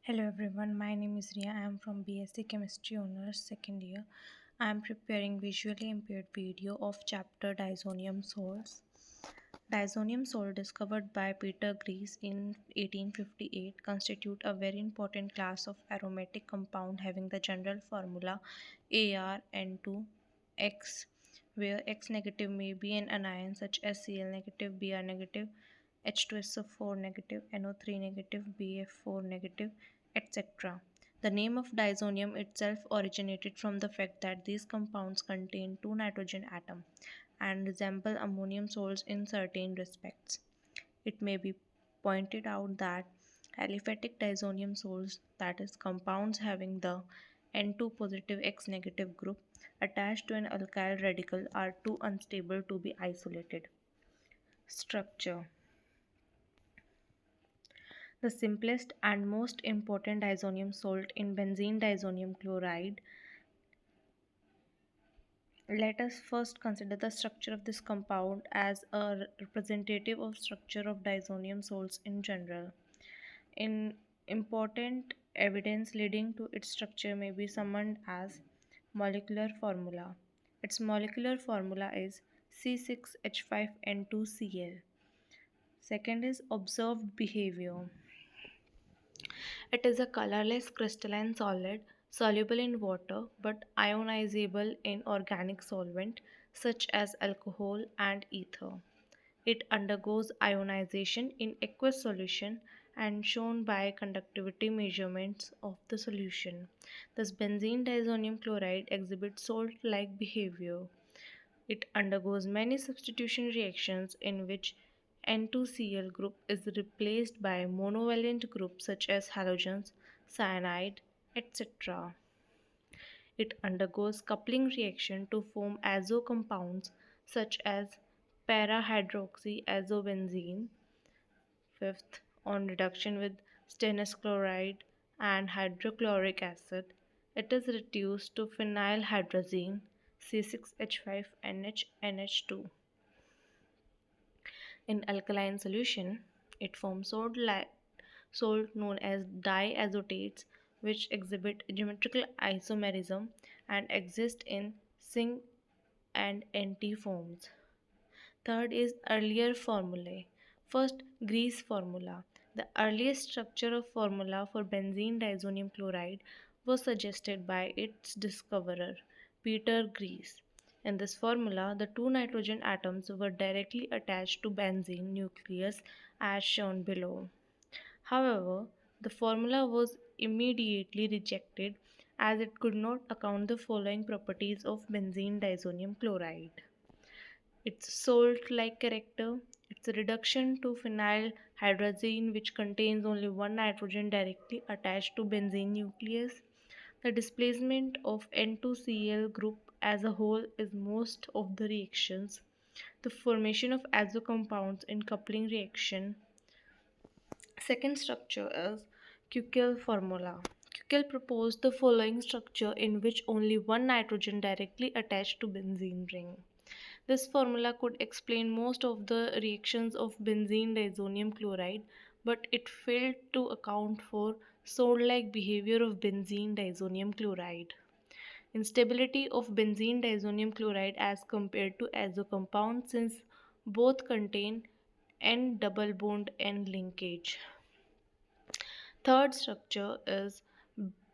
Hello everyone, my name is Ria. I am from BSc Chemistry Honors second year. I am preparing visually impaired video of chapter Diazonium salts. Diazonium salt discovered by Peter Gries in 1858 constitute a very important class of aromatic compound having the general formula ArN2X, where X negative may be an anion such as Cl negative, Br negative, H2SO4 negative, NO3 negative, BF4 negative, etc. The name of diazonium itself originated from the fact that these compounds contain two nitrogen atoms and resemble ammonium salts in certain respects. It may be pointed out that aliphatic diazonium salts, that is, compounds having the N2 positive X negative group attached to an alkyl radical, are too unstable to be isolated. Structure. The simplest and most important diazonium salt in benzene diazonium chloride. Let us first consider the structure of this compound as a representative of structure of diazonium salts in general. In important evidence leading to its structure may be summoned as molecular formula. Its molecular formula is C6H5N2Cl. Second is observed behavior. It is a colorless crystalline solid soluble in water but ionizable in organic solvent such as alcohol and ether. It undergoes ionization in aqueous solution and shown by conductivity measurements of the solution. Thus, benzene diazonium chloride exhibits salt-like behavior. It undergoes many substitution reactions in which N2Cl group is replaced by monovalent groups such as halogens, cyanide, etc. It undergoes coupling reaction to form azo compounds such as para-hydroxyazobenzene. Fifth, on reduction with stannous chloride and hydrochloric acid, it is reduced to phenylhydrazine C6H5NH2. In alkaline solution, it forms salt known as diazotates which exhibit geometrical isomerism and exist in syn and NT forms. Third is earlier formulae. First, Gries formula. The earliest structure of formula for benzene diazonium chloride was suggested by its discoverer, Peter Gries. In this formula, the two nitrogen atoms were directly attached to benzene nucleus as shown below. However, the formula was immediately rejected as it could not account the following properties of benzene diazonium chloride: its salt-like character, its reduction to phenylhydrazine which contains only one nitrogen directly attached to benzene nucleus. The displacement of N2Cl group as a whole is most of the reactions. The formation of azo compounds in coupling reaction. Second structure is Kukel formula. Kukel proposed the following structure in which only one nitrogen directly attached to benzene ring. This formula could explain most of the reactions of benzene diazonium chloride, but it failed to account for salt-like behavior of benzene diazonium chloride. Instability of benzene diazonium chloride as compared to azo compounds since both contain N double bond N linkage. Third structure is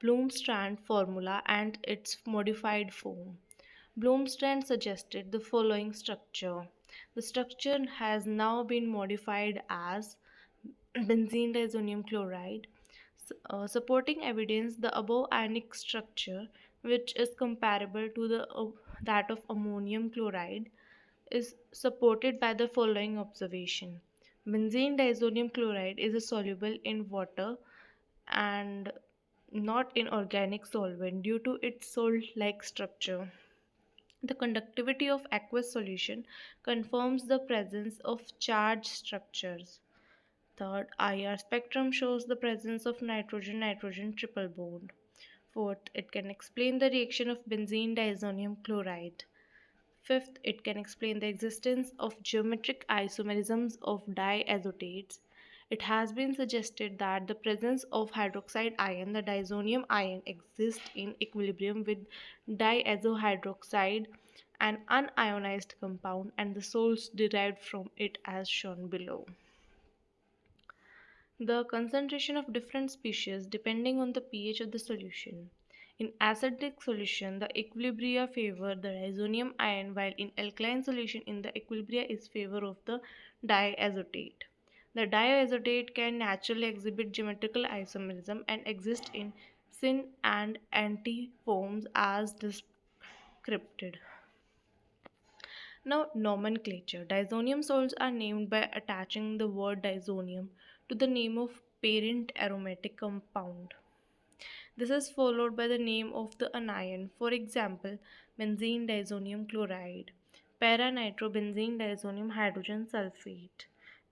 Bloomstrand formula and its modified form. Bloomstrand suggested the following structure. The structure has now been modified as benzene diazonium chloride, supporting evidence the above ionic structure, which is comparable to that of ammonium chloride, is supported by the following observation. Benzene diazonium chloride is soluble in water and not in organic solvent due to its salt-like structure. The conductivity of aqueous solution confirms the presence of charged structures. Third, IR spectrum shows the presence of nitrogen-nitrogen triple bond. Fourth, it can explain the reaction of benzene diazonium chloride. Fifth, it can explain the existence of geometric isomerisms of diazotates. It has been suggested that the presence of hydroxide ion, the diazonium ion, exists in equilibrium with diazohydroxide, an unionized compound, and the salts derived from it as shown below. The concentration of different species depending on the pH of the solution. In acidic solution, the equilibria favor the diazonium ion, while in alkaline solution in the equilibria is favor of the diazotate. The diazotate can naturally exhibit geometrical isomerism and exist in syn and anti forms as described. Now, nomenclature. Diazonium salts are named by attaching the word diazonium to the name of parent aromatic compound. This is followed by the name of the anion. For example, benzene diazonium chloride, para-nitrobenzene diazonium hydrogen sulfate,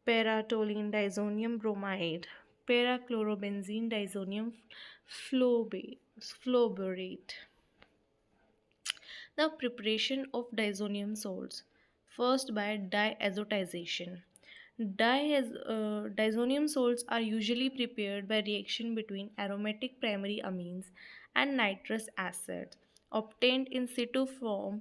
para-toluene diazonium bromide, para-chlorobenzene diazonium fluoborate. The preparation of diazonium salts. First, by diazotization. Diazonium salts are usually prepared by reaction between aromatic primary amines and nitrous acids obtained in situ from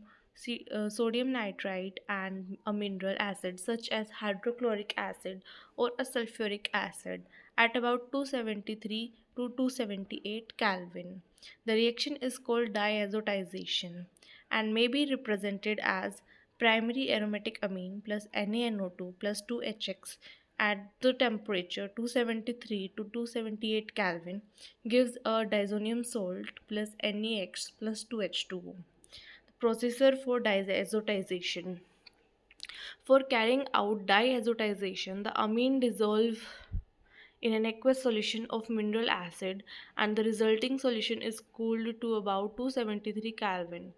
sodium nitrite and a mineral acid such as hydrochloric acid or a sulfuric acid at about 273 to 278 Kelvin. The reaction is called diazotization and may be represented as primary aromatic amine plus NaNO2 plus 2HX at the temperature 273 to 278 Kelvin gives a diazonium salt plus NaX plus 2H2O. The processor for diazotization. For carrying out diazotization, the amine dissolve in an aqueous solution of mineral acid and the resulting solution is cooled to about 273 Kelvin.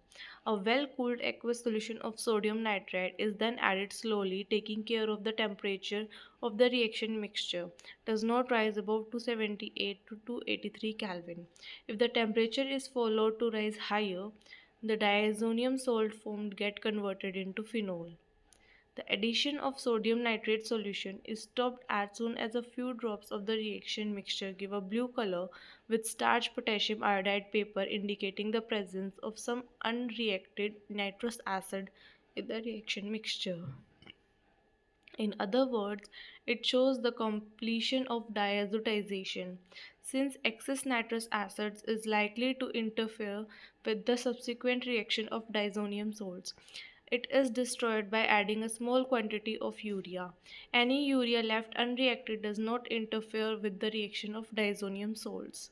A well cooled aqueous solution of sodium nitrate is then added slowly, taking care of the temperature of the reaction mixture does not rise above 278 to 283 Kelvin. If the temperature is followed to rise higher, the diazonium salt formed get converted into phenol. The addition of sodium nitrate solution is stopped as soon as a few drops of the reaction mixture give a blue color with starch potassium iodide paper indicating the presence of some unreacted nitrous acid in the reaction mixture. In other words, it shows the completion of diazotization, since excess nitrous acids is likely to interfere with the subsequent reaction of diazonium salts. It is destroyed by adding a small quantity of urea. Any urea left unreacted does not interfere with the reaction of diazonium salts.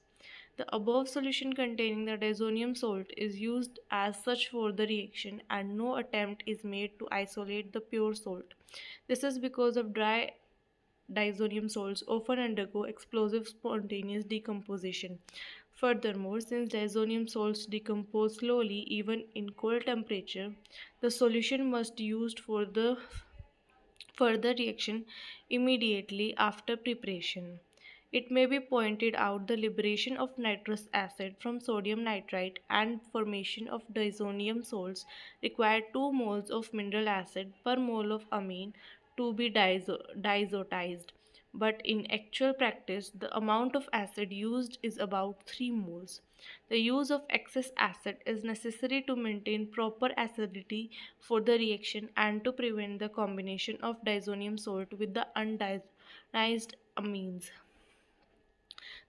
The above solution containing the diazonium salt is used as such for the reaction and no attempt is made to isolate the pure salt. This is because of dry diazonium salts often undergo explosive spontaneous decomposition. Furthermore, since diazonium salts decompose slowly even in cold temperature, the solution must be used for the further reaction immediately after preparation. It may be pointed out the liberation of nitrous acid from sodium nitrite and formation of diazonium salts require 2 moles of mineral acid per mole of amine to be diazotized. But in actual practice, the amount of acid used is about 3 moles. The use of excess acid is necessary to maintain proper acidity for the reaction and to prevent the combination of diazonium salt with the undiazonized amines.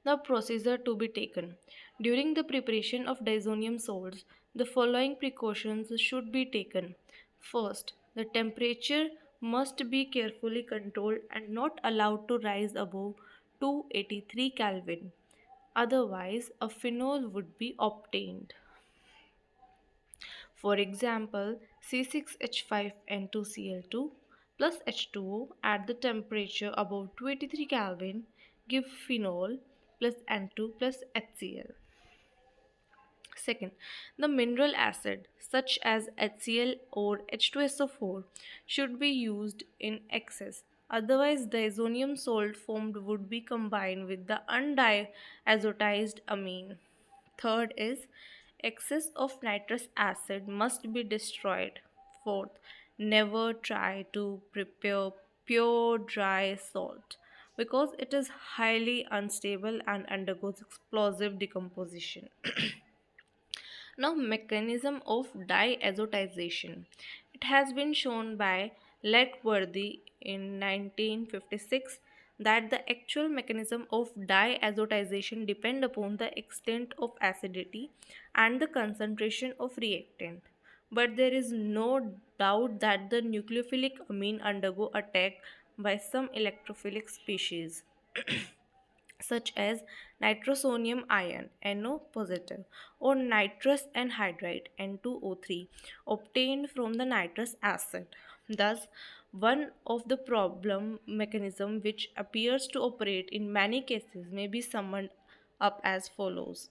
The procedure to be taken. During the preparation of diazonium salts, the following precautions should be taken. First, the temperature must be carefully controlled and not allowed to rise above 283 Kelvin. Otherwise, a phenol would be obtained. For example, C6H5N2Cl2 plus H2O at the temperature above 283 Kelvin give phenol plus N2 plus HCl. Second, the mineral acid such as HCl or H2SO4 should be used in excess. Otherwise, diazonium salt formed would be combined with the undiazotized amine. Third is excess of nitrous acid must be destroyed. Fourth, never try to prepare pure dry salt. because it is highly unstable and undergoes explosive decomposition. Now, mechanism of diazotization. It has been shown by Letworthy in 1956 that the actual mechanism of diazotization depend upon the extent of acidity and the concentration of reactant. But there is no doubt that the nucleophilic amine undergo attack by some electrophilic species such as nitrosonium ion NO positive or nitrous anhydride N2O3 obtained from the nitrous acid. Thus, one of the problem mechanism which appears to operate in many cases may be summed up as follows.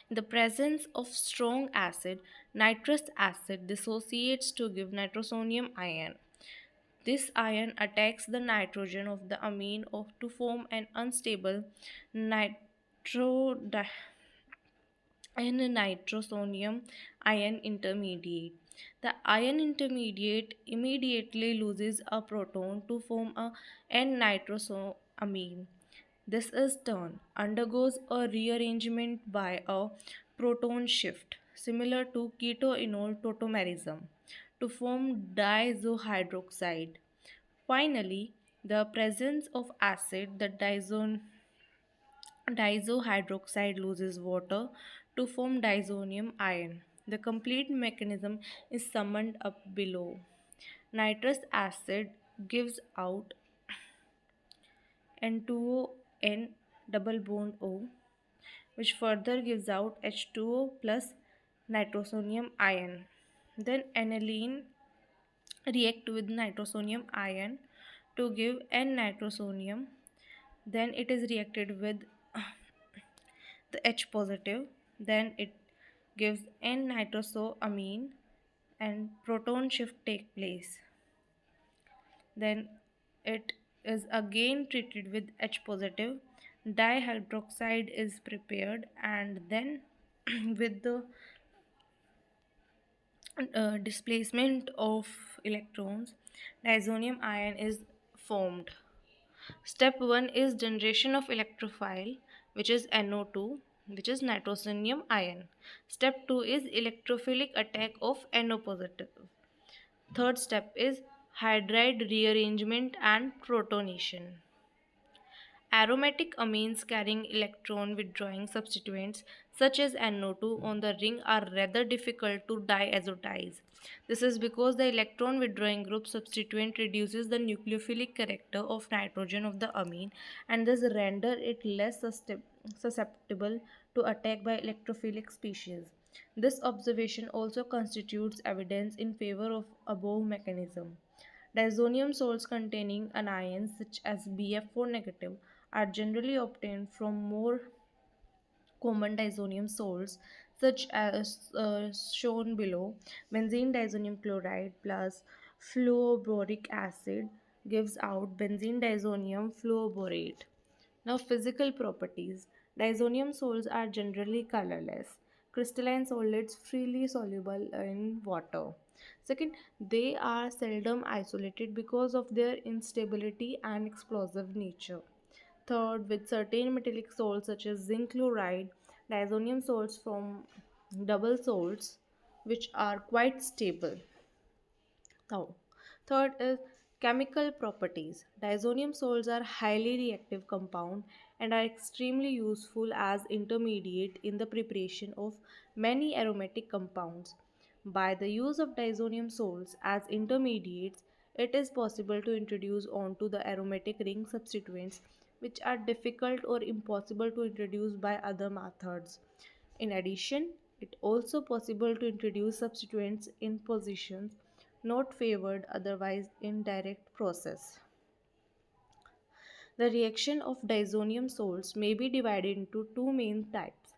In the presence of strong acid, nitrous acid dissociates to give nitrosonium ion. This ion attacks the nitrogen of the amine of to form an unstable nitro and nitrosonium ion intermediate. The ion intermediate immediately loses a proton to form a N-nitrosamine. This is turn undergoes a rearrangement by a proton shift, similar to ketoenol tautomerism, to form diisohydroxide. Finally, the presence of acid, the diisohydroxide loses water to form diazonium ion. The complete mechanism is summed up below. Nitrous acid gives out N2O N double bond O, which further gives out H2O plus nitrosonium ion. Then aniline react with nitrosonium ion to give N-nitrosonium. Then it is reacted with the H positive. Then it gives N-nitrosoamine and proton shift take place. Then it is again treated with H positive. Dihydroxide is prepared and then with the displacement of electrons, diazonium ion is formed. Step 1 is generation of electrophile, which is NO2, which is nitrosonium ion. Step 2 is electrophilic attack of NO positive. Third step is hydride rearrangement and protonation. Aromatic amines carrying electron withdrawing substituents such as NO2 on the ring are rather difficult to diazotize. This is because the electron withdrawing group substituent reduces the nucleophilic character of nitrogen of the amine and thus render it less susceptible to attack by electrophilic species. This observation also constitutes evidence in favor of above mechanism. Diazonium salts containing anions such as Bf4 negative are generally obtained from more common diazonium salts such as shown below. Benzene diazonium chloride plus fluoroboric acid gives out benzene diazonium fluoroborate. Now, physical properties. Diazonium salts are generally colorless, crystalline solids freely soluble in water. Second, they are seldom isolated because of their instability and explosive nature. Third, with certain metallic salts such as zinc chloride, diazonium salts form double salts which are quite stable. Now, third is chemical properties. Diazonium salts are highly reactive compound and are extremely useful as intermediate in the preparation of many aromatic compounds. By the use of diazonium salts as intermediates, it is possible to introduce onto the aromatic ring substituents which are difficult or impossible to introduce by other methods. In addition, it also possible to introduce substituents in positions not favored otherwise in direct process. The reaction of diazonium salts may be divided into two main types.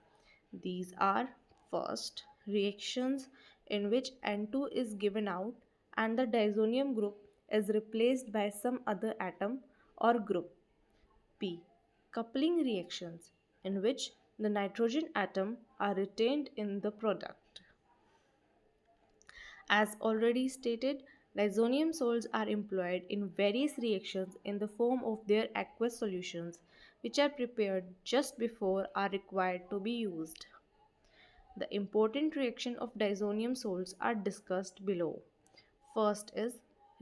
These are first, reactions in which N2 is given out and the diazonium group is replaced by some other atom or group. B. Coupling reactions in which the nitrogen atom are retained in the product. As already stated, Diazonium salts are employed in various reactions in the form of their aqueous solutions, which are prepared just before are required to be used. The important reaction of diazonium salts are discussed below. First is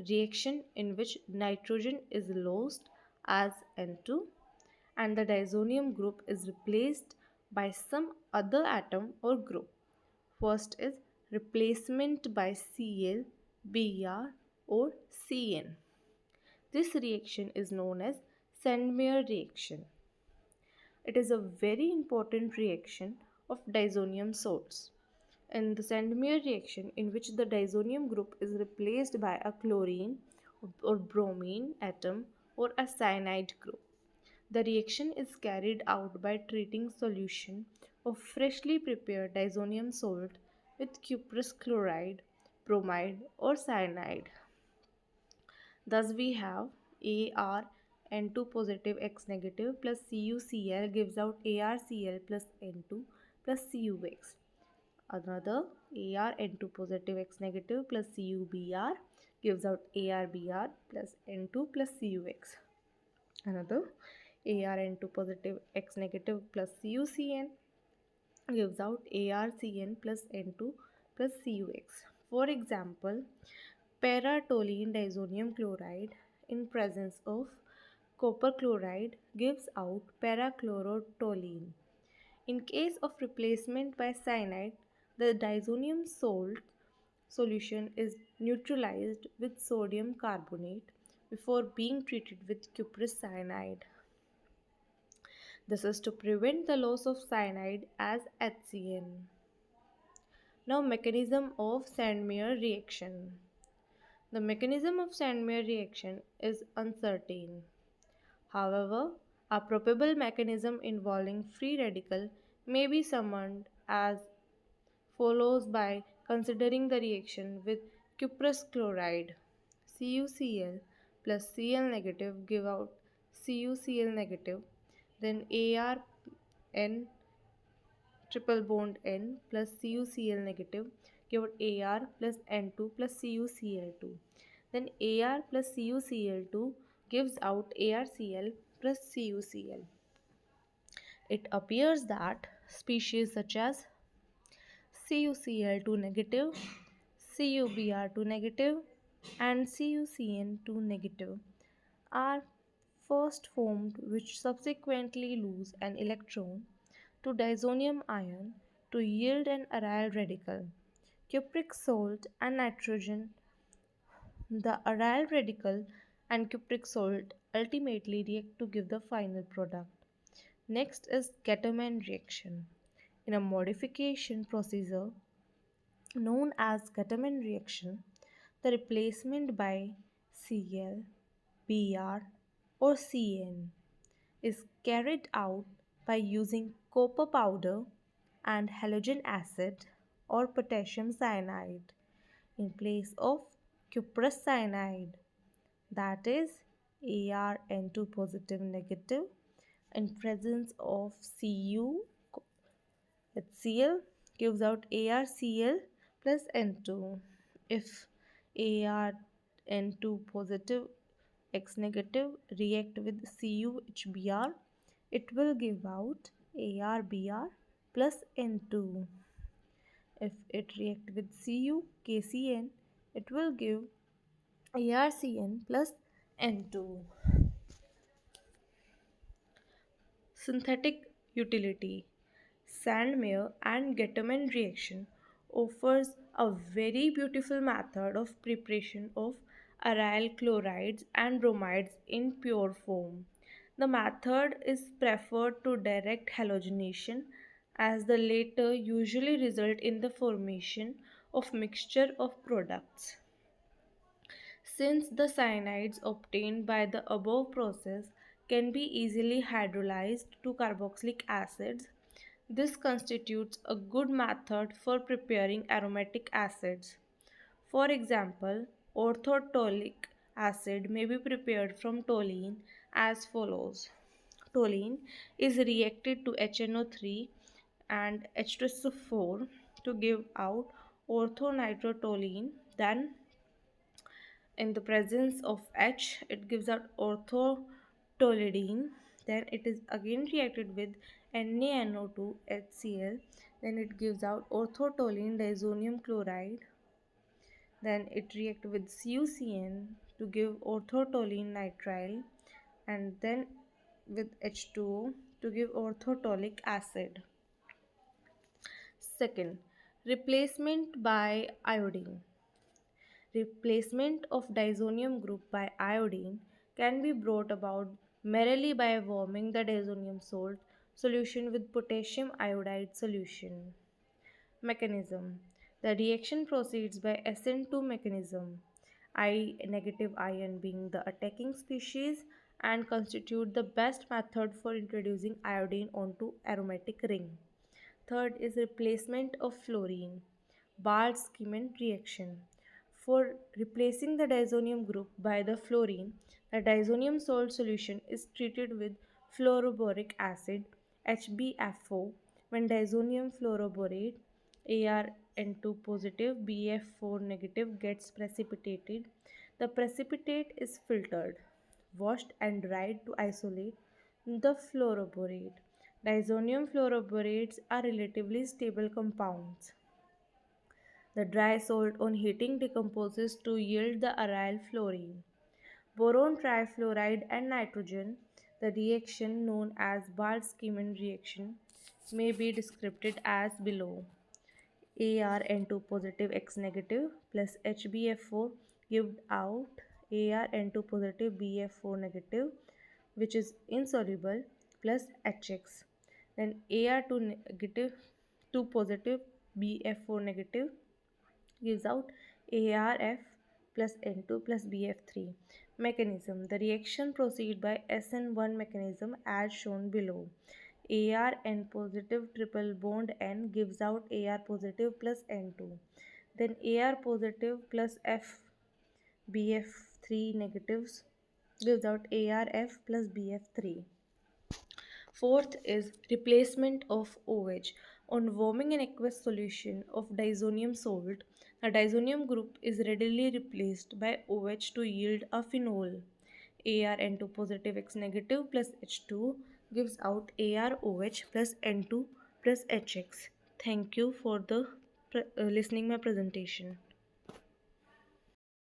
reaction in which nitrogen is lost as N2 and the diazonium group is replaced by some other atom or group. First is replacement by Cl, Br or Cn. This reaction is known as Sandmeyer reaction. It is a very important reaction of diazonium salts. In the Sandmeyer reaction, in which the diazonium group is replaced by a chlorine or bromine atom or a cyanide group. The reaction is carried out by treating solution of freshly prepared diazonium salt with cuprous chloride, bromide or cyanide. Thus we have Ar(N2) positive X negative plus CuCl gives out ArCl plus N2 plus CuX. Another Ar(N2) positive X negative plus CuBr gives out ArBr plus N2 plus CuX. Another Ar(N2) positive X negative plus CuCN gives out ArCN plus N2 plus CuX. For example, paratoluene diazonium chloride in presence of copper chloride gives out parachlorotoluene. In case of replacement by cyanide, the diazonium salt solution is neutralized with sodium carbonate before being treated with cuprous cyanide. This is to prevent the loss of cyanide as HCN. Now, mechanism of Sandmeyer reaction. The mechanism of Sandmeyer reaction is uncertain. However, a probable mechanism involving free radical may be summoned as follows by considering the reaction with cuprous chloride. CuCl plus Cl negative give out CuCl negative, then Ar(N) triple bond N plus CuCl negative give out Ar plus N2 plus CuCl2. Then Ar plus CuCl2 gives out ArCl plus CuCl. It appears that species such as CuCl2 negative, CuBr2 negative, and CuCN2 negative are first formed which subsequently lose an electron to diazonium ion to yield an aryl radical, cupric salt and nitrogen. The aryl radical and cupric salt ultimately react to give the final product. Next is Gattermann reaction. In a modification procedure known as Gattermann reaction, the replacement by Cl, Br or Cn is carried out by using copper powder and halogen acid or potassium cyanide in place of cuprous cyanide, that is Ar(N2) positive negative in presence of Cu HCl gives out ArCl plus N2. If Ar(N2) positive X negative react with CuHBr, it will give out ArBr plus N2. If it react with CuKCN, it will give ArCN plus N2. Synthetic utility. Sandmeyer and Gattermann reaction offers a very beautiful method of preparation of aryl chlorides and bromides in pure form. The method is preferred to direct halogenation as the latter usually result in the formation of mixture of products. Since the cyanides obtained by the above process can be easily hydrolyzed to carboxylic acids, this constitutes a good method for preparing aromatic acids. For example, orthotolic acid may be prepared from toluene as follows. Toluene is reacted to HNO3 and H2SO4 to give out orthonitrotoluene. Then In the presence of H, it gives out orthotoluidine. Then it is again reacted with NaNO2 HCl. Then it gives out orthotoluene diazonium chloride. Then it reacts with CuCN to give orthotoluene nitrile, and then with H2O to give orthotolic acid. Second, replacement by iodine. Replacement of diazonium group by iodine can be brought about merely by warming the diazonium salt solution with potassium iodide solution. Mechanism. The reaction proceeds by SN2 mechanism, I negative ion being the attacking species and constitute the best method for introducing iodine onto aromatic ring. Third is replacement of fluorine. Bart-Schimmon reaction. For replacing the diazonium group by the fluorine, the diazonium salt solution is treated with fluoroboric acid HbF4 when diazonium fluoroborate ArN2 positive BF4 negative gets precipitated. The precipitate is filtered, washed and dried to isolate the fluoroborate. Diazonium fluoroborates are relatively stable compounds. The dry salt on heating decomposes to yield the aryl fluorine. Boron trifluoride and nitrogen, the reaction known as Bart-Schimmon reaction, may be described as below. ArN2 positive X negative plus HbF4 gives out ArN2 positive BF4 negative, which is insoluble, plus HX. Then Ar2 negative 2 positive BF4 negative gives out ARF plus N2 plus BF3. Mechanism. The reaction proceeds by SN1 mechanism as shown below. AR positive triple bond N gives out AR positive plus N2. Then AR positive plus F BF3 negatives gives out ARF plus BF3. Fourth is replacement of OH. On warming an aqueous solution of diazonium salt, the diazonium group is readily replaced by OH to yield a phenol. ArN2 positive X negative plus H2 gives out ArOH plus N2 plus HX. Thank you for the listening my presentation.